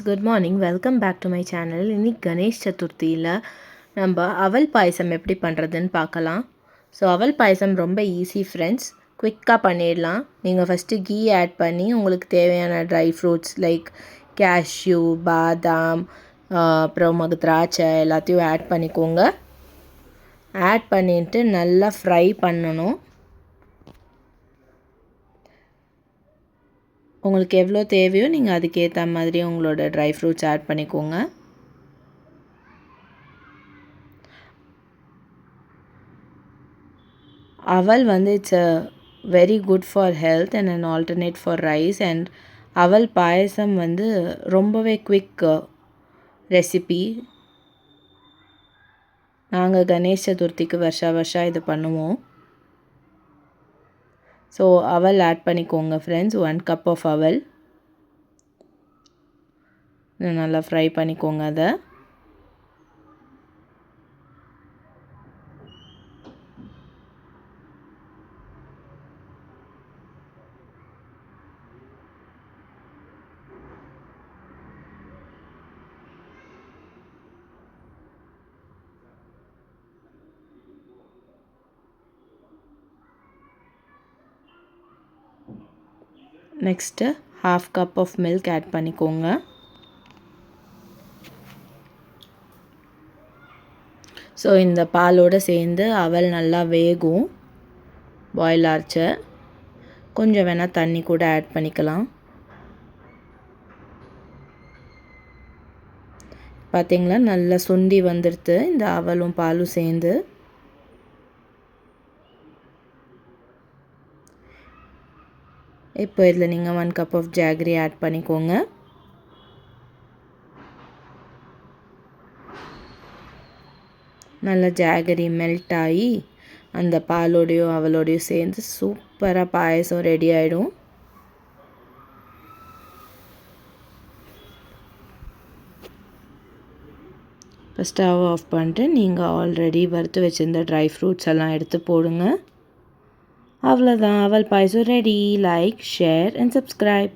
Good morning. Welcome back to my channel. இன்னைக்கு கணேஷ் சதுர்த்தியில் நம்ம அவல் பாயசம் எப்படி பண்ணுறதுன்னு பார்க்கலாம். ஸோ அவல் பாயசம் ரொம்ப ஈஸி ஃப்ரெண்ட்ஸ், குவிக்காக பண்ணிடலாம். நீங்கள் ஃபஸ்ட்டு கீ ஆட் பண்ணி உங்களுக்கு தேவையான ட்ரை ஃப்ரூட்ஸ் லைக் கேஷ்யூ, பாதாம், அப்புறம் திராட்சை எல்லாத்தையும் ஆட் பண்ணிக்கோங்க. ஆட் பண்ணிட்டு நல்லா ஃப்ரை பண்ணணும். உங்களுக்கு எவ்வளோ தேவையோ நீங்கள் அதுக்கேற்ற மாதிரி உங்களோட ட்ரை ஃப்ரூட்ஸ் ஆட் பண்ணிக்கோங்க. அவல் it's a very good for health and an alternate for rice. And அவல் பாயசம் ரொம்பவே குவிக் ரெசிபி. நாங்கள் கணேஷ் சதுர்த்திக்கு வருஷா இது பண்ணுவோம். ஸோ அவல் ஆட் பண்ணிக்கோங்க ஃப்ரெண்ட்ஸ். 1 கப் ஆஃப் அவல் நல்லா ஃப்ரை பண்ணிக்கோங்க. அதை next 1/2 cup of milk add பண்ணிக்கோங்க. ஸோ இந்த பாலோடு சேர்ந்து அவல் நல்லா வேகும். பாயில் ஆச்சு. கொஞ்சம் வேணால் தண்ணி கூட ஆட் பண்ணிக்கலாம். பார்த்திங்களா, நல்லா சுண்டி வந்துடுது இந்த அவலும் பாலும் சேர்ந்து. இப்போ இதில் நீங்கள் 1 கப் ஆஃப் ஜாகரி ஆட் பண்ணிக்கோங்க. நல்லா ஜாகரி மெல்ட் ஆகி அந்த பாலோடையும் அவலோடையும் சேர்ந்து சூப்பராக பாயசம் ரெடி ஆகிடும். இப்போ ஸ்டவ் ஆஃப் பண்ணிட்டு நீங்கள் ஆல்ரெடி வறுத்து வச்சுருந்த ட்ரை ஃப்ரூட்ஸ் எல்லாம் எடுத்து போடுங்க. அவ்வளோதான், அவல் பாயசம் ready. Like, share and subscribe.